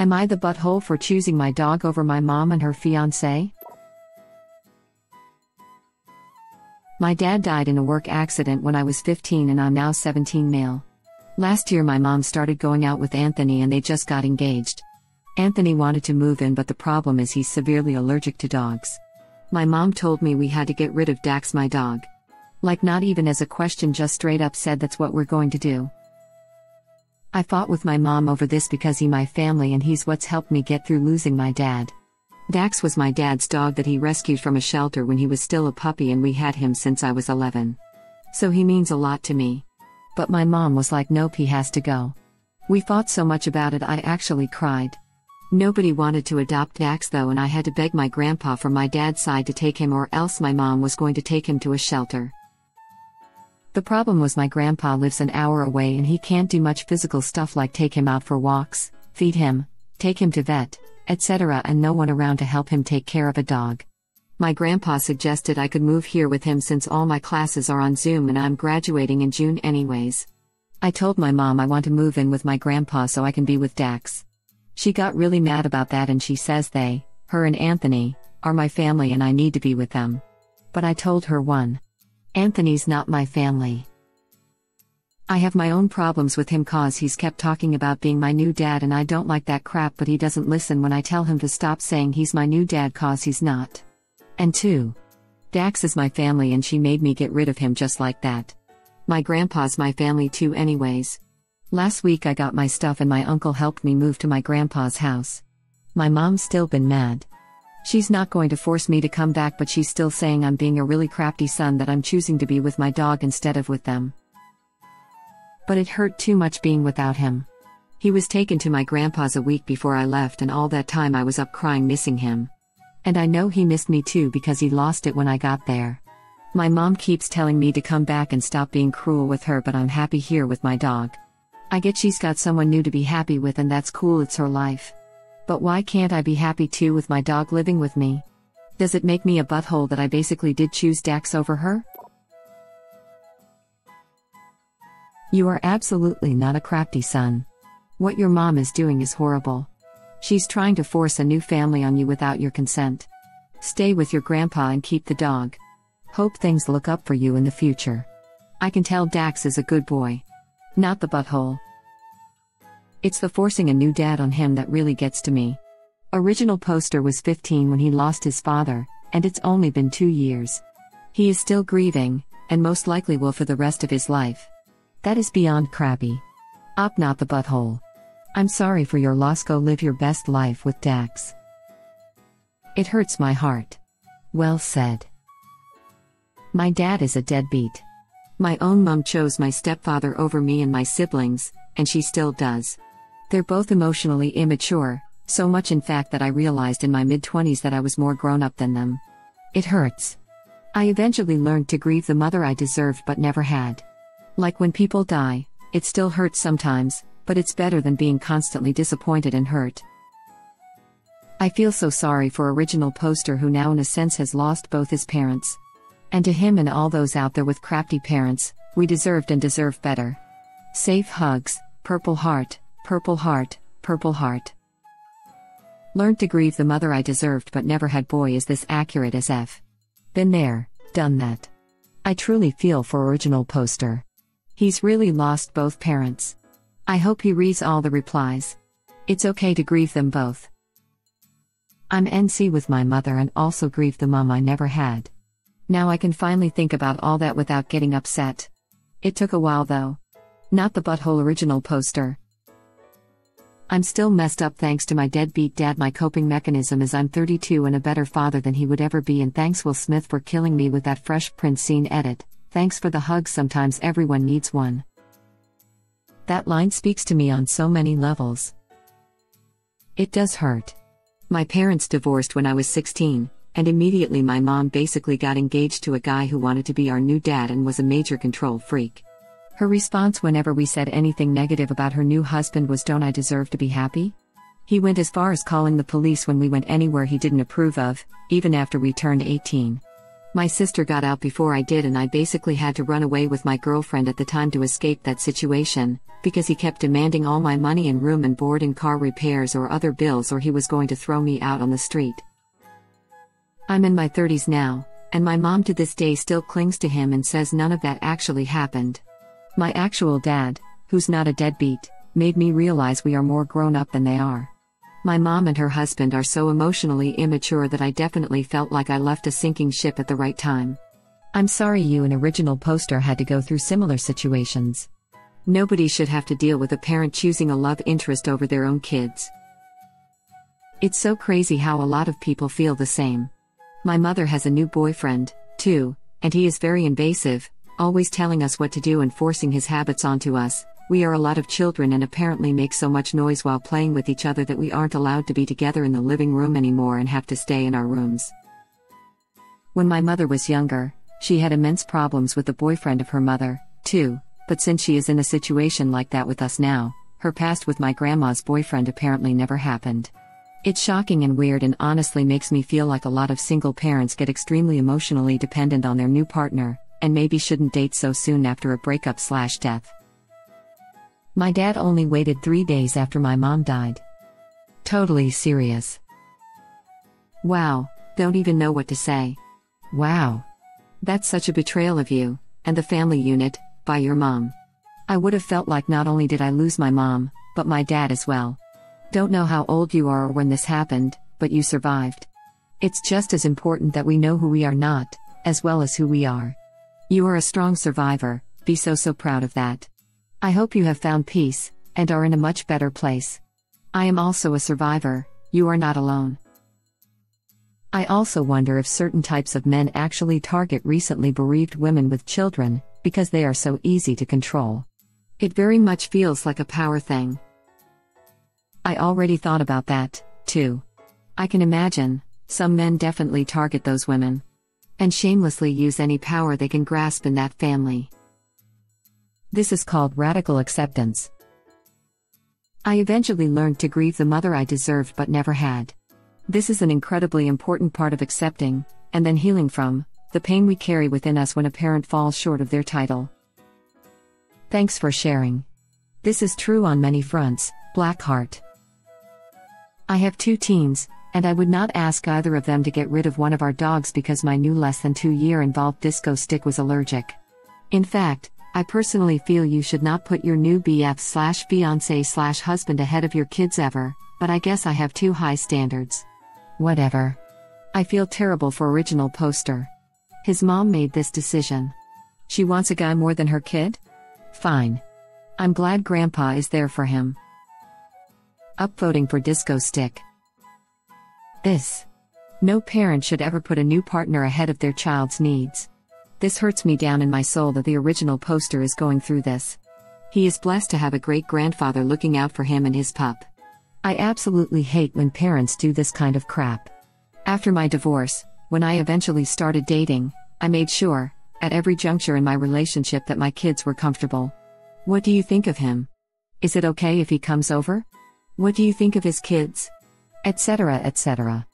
Am I the butthole for choosing my dog over my mom and her fiancé? My dad died in a work accident when I was 15 and I'm now 17 male. Last year my mom started going out with Anthony and they just got engaged. Anthony wanted to move in, but the problem is he's severely allergic to dogs. My mom told me we had to get rid of Dax, my dog. Like, not even as a question, just straight up said that's what we're going to do. I fought with my mom over this because he's my family and he's what's helped me get through losing my dad. Dax was my dad's dog that he rescued from a shelter when he was still a puppy, and we had him since I was 11. So he means a lot to me. But my mom was like, nope, he has to go. We fought so much about it I actually cried. Nobody wanted to adopt Dax though, and I had to beg my grandpa from my dad's side to take him, or else my mom was going to take him to a shelter. The problem was my grandpa lives an hour away and he can't do much physical stuff like take him out for walks, feed him, take him to vet, etc., and no one around to help him take care of a dog. My grandpa suggested I could move here with him since all my classes are on Zoom and I'm graduating in June anyways. I told my mom I want to move in with my grandpa so I can be with Dax. She got really mad about that and she says her and Anthony, are my family and I need to be with them. But I told her, Anthony's not my family. I have my own problems with him cause he's kept talking about being my new dad and I don't like that crap, but he doesn't listen when I tell him to stop saying he's my new dad cause he's not. And 2. Dax is my family and she made me get rid of him just like that. My grandpa's my family too anyways. Last week I got my stuff and my uncle helped me move to my grandpa's house. My mom's still been mad. She's not going to force me to come back, but she's still saying I'm being a really crafty son that I'm choosing to be with my dog instead of with them. But it hurt too much being without him. He was taken to my grandpa's a week before I left and all that time I was up crying missing him. And I know he missed me too because he lost it when I got there. My mom keeps telling me to come back and stop being cruel with her, but I'm happy here with my dog. I get she's got someone new to be happy with and that's cool, it's her life. But why can't I be happy too with my dog living with me? Does it make me a butthole that I basically did choose Dax over her? You are absolutely not a crafty son. What your mom is doing is horrible. She's trying to force a new family on you without your consent. Stay with your grandpa and keep the dog. Hope things look up for you in the future. I can tell Dax is a good boy. Not the butthole. It's the forcing a new dad on him that really gets to me. Original poster was 15 when he lost his father, and it's only been 2 years. He is still grieving, and most likely will for the rest of his life. That is beyond crappy. Not the butthole. I'm sorry for your loss, go live your best life with Dax. It hurts my heart. Well said. My dad is a deadbeat. My own mom chose my stepfather over me and my siblings, and she still does. They're both emotionally immature, so much in fact that I realized in my mid-20s that I was more grown up than them. It hurts. I eventually learned to grieve the mother I deserved but never had. Like when people die, it still hurts sometimes, but it's better than being constantly disappointed and hurt. I feel so sorry for original poster who now in a sense has lost both his parents. And to him and all those out there with crafty parents, we deserved and deserve better. Safe hugs, purple heart, purple heart, purple heart. Learned to grieve the mother I deserved but never had. Boy, is this accurate as F. Been there, done that. I truly feel for original poster. He's really lost both parents. I hope he reads all the replies. It's okay to grieve them both. I'm NC with my mother and also grieve the mom I never had. Now I can finally think about all that without getting upset. It took a while though. Not the butthole original poster. I'm still messed up thanks to my deadbeat dad. My coping mechanism is I'm 32 and a better father than he would ever be, and thanks Will Smith for killing me with that Fresh Prince scene edit. Thanks for the hug, sometimes everyone needs one. That line speaks to me on so many levels. It does hurt. My parents divorced when I was 16. And immediately my mom basically got engaged to a guy who wanted to be our new dad and was a major control freak. Her response whenever we said anything negative about her new husband was, "Don't I deserve to be happy?" He went as far as calling the police when we went anywhere he didn't approve of, even after we turned 18. My sister got out before I did, and I basically had to run away with my girlfriend at the time to escape that situation, because he kept demanding all my money and room and board and car repairs or other bills, or he was going to throw me out on the street. I'm in my 30s now, and my mom to this day still clings to him and says none of that actually happened. My actual dad, who's not a deadbeat, made me realize we are more grown up than they are. My mom and her husband are so emotionally immature that I definitely felt like I left a sinking ship at the right time. I'm sorry you and original poster had to go through similar situations. Nobody should have to deal with a parent choosing a love interest over their own kids. It's so crazy how a lot of people feel the same. My mother has a new boyfriend, too, and he is very invasive, always telling us what to do and forcing his habits onto us. We are a lot of children and apparently make so much noise while playing with each other that we aren't allowed to be together in the living room anymore and have to stay in our rooms. When my mother was younger, she had immense problems with the boyfriend of her mother, too, but since she is in a situation like that with us now, her past with my grandma's boyfriend apparently never happened. It's shocking and weird, and honestly makes me feel like a lot of single parents get extremely emotionally dependent on their new partner, and maybe shouldn't date so soon after a breakup/death. My dad only waited 3 days after my mom died. Totally serious. Wow, don't even know what to say. Wow. That's such a betrayal of you, and the family unit, by your mom. I would have felt like not only did I lose my mom, but my dad as well. Don't know how old you are or when this happened, but you survived. It's just as important that we know who we are not, as well as who we are. You are a strong survivor, be so proud of that. I hope you have found peace, and are in a much better place. I am also a survivor, you are not alone. I also wonder if certain types of men actually target recently bereaved women with children, because they are so easy to control. It very much feels like a power thing. I already thought about that, too. I can imagine, some men definitely target those women. And shamelessly use any power they can grasp in that family. This is called radical acceptance. I eventually learned to grieve the mother I deserved but never had. This is an incredibly important part of accepting, and then healing from, the pain we carry within us when a parent falls short of their title. Thanks for sharing. This is true on many fronts, Blackheart. I have 2 teens, and I would not ask either of them to get rid of one of our dogs because my new less than 2-year involved disco stick was allergic. In fact, I personally feel you should not put your new BF/fiancé/husband ahead of your kids ever, but I guess I have too high standards. Whatever. I feel terrible for original poster. His mom made this decision. She wants a guy more than her kid? Fine. I'm glad grandpa is there for him. Upvoting for disco stick. This. No parent should ever put a new partner ahead of their child's needs. This hurts me down in my soul that the original poster is going through this. He is blessed to have a great grandfather looking out for him and his pup. I absolutely hate when parents do this kind of crap. After my divorce, when I eventually started dating, I made sure, at every juncture in my relationship, that my kids were comfortable. What do you think of him? Is it okay if he comes over? What do you think of his kids? Etc., etc.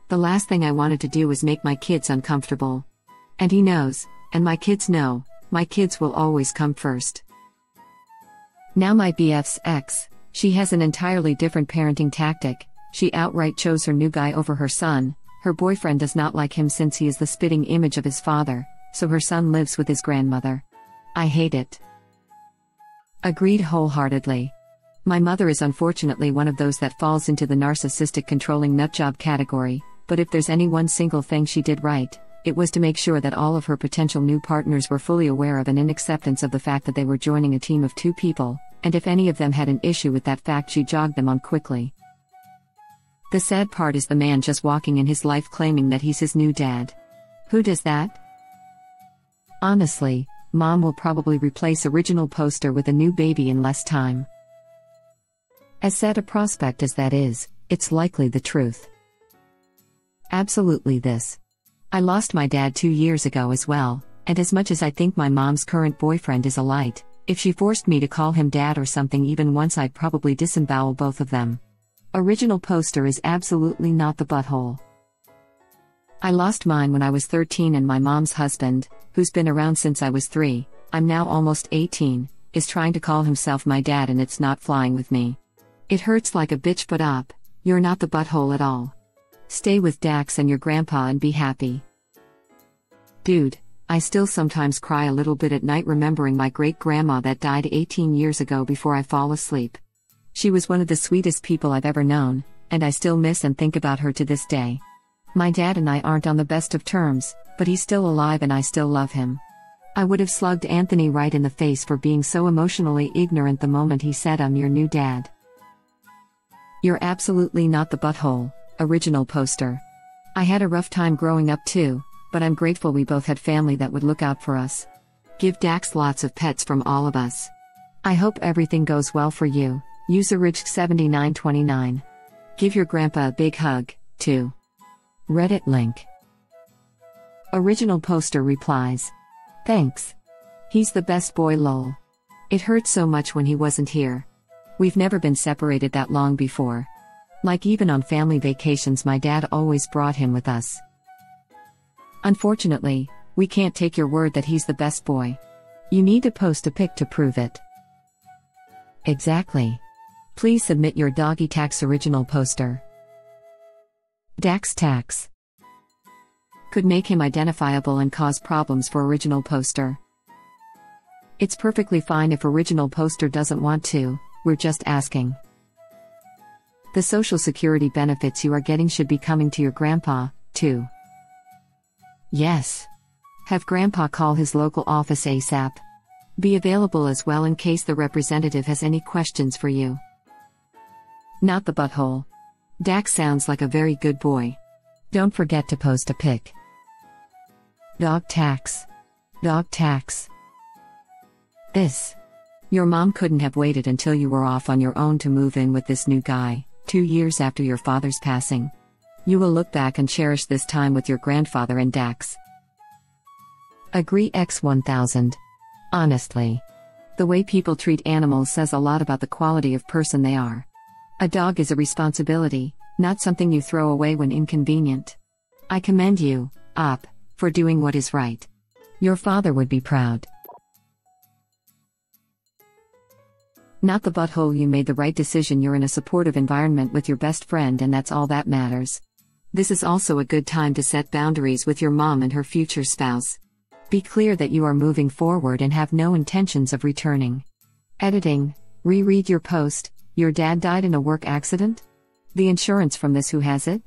The last thing I wanted to do was make my kids uncomfortable. And he knows, and my kids know, my kids will always come first. Now my BF's ex, she has an entirely different parenting tactic. She outright chose her new guy over her son. Her boyfriend does not like him since he is the spitting image of his father, so her son lives with his grandmother. I hate it. Agreed wholeheartedly. My mother is unfortunately one of those that falls into the narcissistic controlling nutjob category, but if there's any one single thing she did right, it was to make sure that all of her potential new partners were fully aware of and in acceptance of the fact that they were joining a team of 2 people, and if any of them had an issue with that fact, she jogged them on quickly. The sad part is the man just walking in his life claiming that he's his new dad. Who does that? Honestly, mom will probably replace original poster with a new baby in less time. As sad a prospect as that is, it's likely the truth. Absolutely this. I lost my dad 2 years ago as well, and as much as I think my mom's current boyfriend is a light, if she forced me to call him dad or something even once, I'd probably disembowel both of them. Original poster is absolutely not the butthole. I lost mine when I was 13, and my mom's husband, who's been around since I was 3, I'm now almost 18, is trying to call himself my dad, and it's not flying with me. It hurts like a bitch, but you're not the butthole at all. Stay with Dax and your grandpa and be happy. Dude, I still sometimes cry a little bit at night remembering my great-grandma that died 18 years ago before I fall asleep. She was one of the sweetest people I've ever known, and I still miss and think about her to this day. My dad and I aren't on the best of terms, but he's still alive and I still love him. I would have slugged Anthony right in the face for being so emotionally ignorant the moment he said I'm your new dad. You're absolutely not the butthole. Original poster. I had a rough time growing up too, but I'm grateful we both had family that would look out for us. Give Dax lots of pets from all of us. I hope everything goes well for you. User Rich7929. Give your grandpa a big hug, too. Reddit link. Original poster replies. Thanks. He's the best boy lol. It hurt so much when he wasn't here. We've never been separated that long before. Like even on family vacations my dad always brought him with us. Unfortunately, we can't take your word that he's the best boy. You need to post a pic to prove it. Exactly. Please submit your doggy tax original poster. Dax tax. Could make him identifiable and cause problems for original poster. It's perfectly fine if original poster doesn't want to, we're just asking. The Social Security benefits you are getting should be coming to your grandpa, too. Yes. Have grandpa call his local office ASAP. Be available as well in case the representative has any questions for you. Not the butthole. Dax sounds like a very good boy. Don't forget to post a pic. Dog tax. Dog tax. This. Your mom couldn't have waited until you were off on your own to move in with this new guy, 2 years after your father's passing. You will look back and cherish this time with your grandfather and Dax. Agree X 1000. Honestly. The way people treat animals says a lot about the quality of person they are. A dog is a responsibility, not something you throw away when inconvenient. I commend you, Op, for doing what is right. Your father would be proud. Not the butthole. You made the right decision. You're in a supportive environment with your best friend, and that's all that matters. This is also a good time to set boundaries with your mom and her future spouse. Be clear that you are moving forward and have no intentions of returning. Editing. Reread your post. Your dad died in a work accident? The insurance from this, who has it?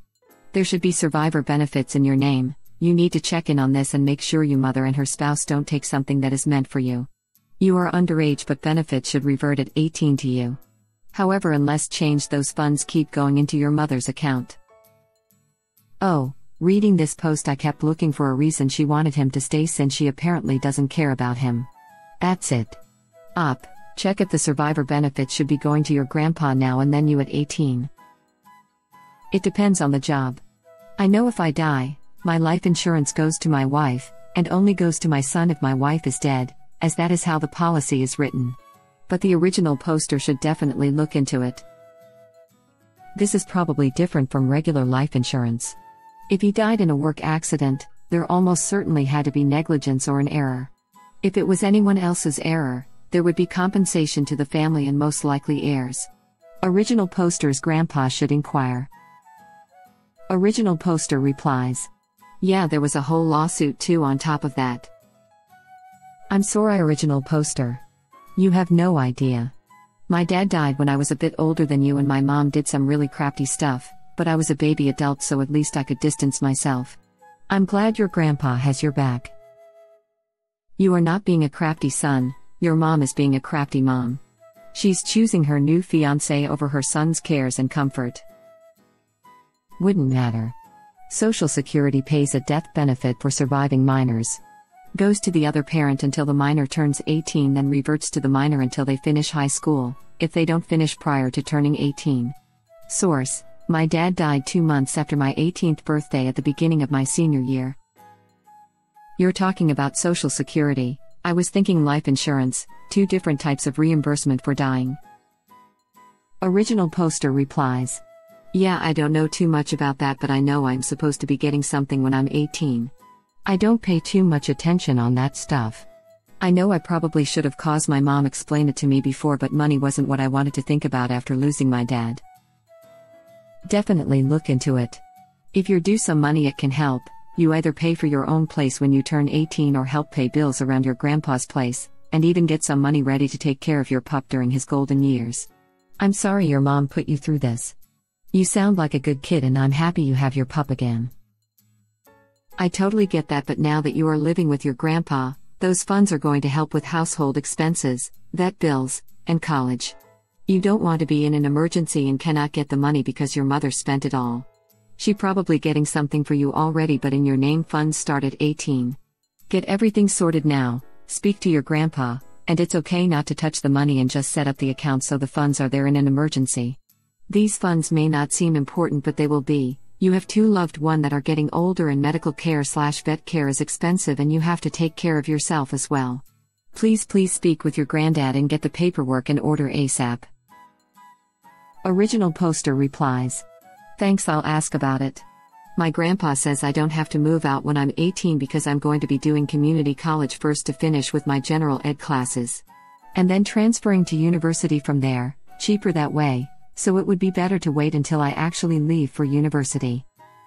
There should be survivor benefits in your name. You need to check in on this and make sure your mother and her spouse don't take something that is meant for you. You are underage, but benefits should revert at 18 to you. However, unless changed, those funds keep going into your mother's account. Oh, reading this post I kept looking for a reason she wanted him to stay since she apparently doesn't care about him. That's it. Op, check if the survivor benefits should be going to your grandpa now and then, you at 18. It depends on the job. I know if I die, my life insurance goes to my wife, and only goes to my son if my wife is dead, as that is how the policy is written. But the original poster should definitely look into it. This is probably different from regular life insurance. If he died in a work accident, there almost certainly had to be negligence or an error. If it was anyone else's error, there would be compensation to the family and most likely heirs. Original poster's grandpa should inquire. Original poster replies. Yeah, there was a whole lawsuit too on top of that. I'm sorry, original poster. You have no idea. My dad died when I was a bit older than you, and my mom did some really crafty stuff, but I was a baby adult, so at least I could distance myself. I'm glad your grandpa has your back. You are not being a crafty son, your mom is being a crafty mom. She's choosing her new fiancé over her son's cares and comfort. Wouldn't matter. Social Security pays a death benefit for surviving minors. Goes to the other parent until the minor turns 18, then reverts to the minor until they finish high school, if they don't finish prior to turning 18. Source: my dad died 2 months after my 18th birthday at the beginning of my senior year. You're talking about Social Security. I was thinking life insurance, 2 different types of reimbursement for dying. Original poster replies. Yeah, I don't know too much about that, but I know I'm supposed to be getting something when I'm 18. I don't pay too much attention on that stuff. I know I probably should have caused my mom explain it to me before, but money wasn't what I wanted to think about after losing my dad. Definitely look into it. If you're due some money, it can help. You either pay for your own place when you turn 18 or help pay bills around your grandpa's place, and even get some money ready to take care of your pup during his golden years. I'm sorry your mom put you through this. You sound like a good kid and I'm happy you have your pup again. I totally get that, but now that you are living with your grandpa, those funds are going to help with household expenses, vet bills, and college. You don't want to be in an emergency and cannot get the money because your mother spent it all. She probably getting something for you already, but in your name funds start at 18. Get everything sorted now, speak to your grandpa, and it's okay not to touch the money and just set up the account so the funds are there in an emergency. These funds may not seem important, but they will be. You have two loved ones that are getting older and medical care/vet care is expensive and you have to take care of yourself as well. Please speak with your granddad and get the paperwork in order ASAP. Original poster replies. Thanks, I'll ask about it. My grandpa says I don't have to move out when I'm 18 because I'm going to be doing community college first to finish with my general ed classes. And then transferring to university from there, cheaper that way. So it would be better to wait until I actually leave for university.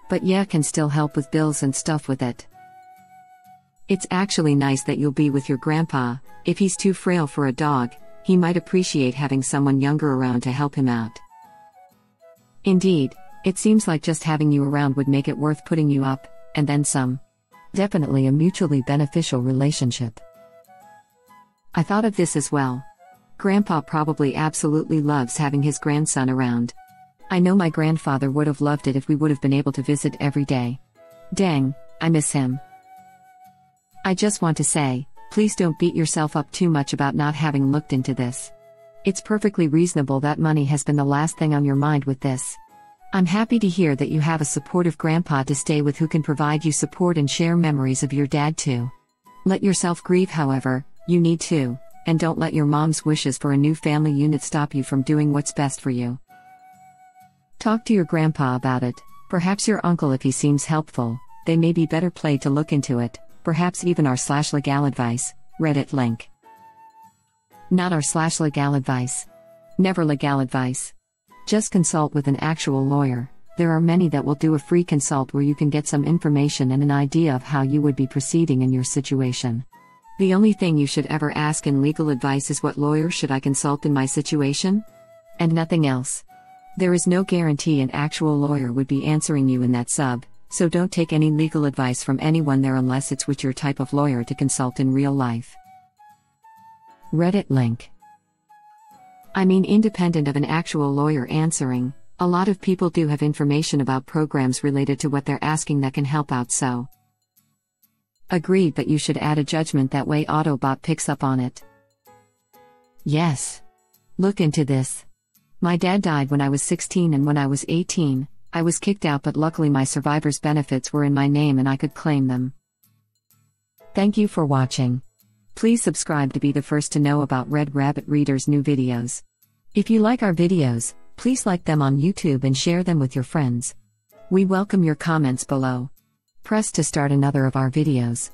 But yeah, can still help with bills and stuff with it. It's actually nice that you'll be with your grandpa. If he's too frail for a dog, he might appreciate having someone younger around to help him out. Indeed, it seems like just having you around would make it worth putting you up, and then some. Definitely a mutually beneficial relationship. I thought of this as well. Grandpa probably absolutely loves having his grandson around. I know my grandfather would have loved it if we would have been able to visit every day. Dang, I miss him. I just want to say, please don't beat yourself up too much about not having looked into this. It's perfectly reasonable that money has been the last thing on your mind with this. I'm happy to hear that you have a supportive grandpa to stay with who can provide you support and share memories of your dad too. Let yourself grieve, however, you need to. And don't let your mom's wishes for a new family unit stop you from doing what's best for you. Talk to your grandpa about it, perhaps your uncle if he seems helpful, they may be better played to look into it, perhaps even r/legal advice, Reddit link. Not r/legal advice. Never legal advice. Just consult with an actual lawyer. There are many that will do a free consult where you can get some information and an idea of how you would be proceeding in your situation. The only thing you should ever ask in legal advice is what lawyer should I consult in my situation? And nothing else. There is no guarantee an actual lawyer would be answering you in that sub, so don't take any legal advice from anyone there unless it's with your type of lawyer to consult in real life. Reddit link. I mean, independent of an actual lawyer answering, a lot of people do have information about programs related to what they're asking that can help out, so. Agreed, but you should add a judgment that way Autobot picks up on it. Yes. Look into this. My dad died when I was 16 and when I was 18, I was kicked out, but luckily my survivor's benefits were in my name and I could claim them. Thank you for watching. Please subscribe to be the first to know about Red Rabbit Reader's new videos. If you like our videos, please like them on YouTube and share them with your friends. We welcome your comments below. Press to start another of our videos.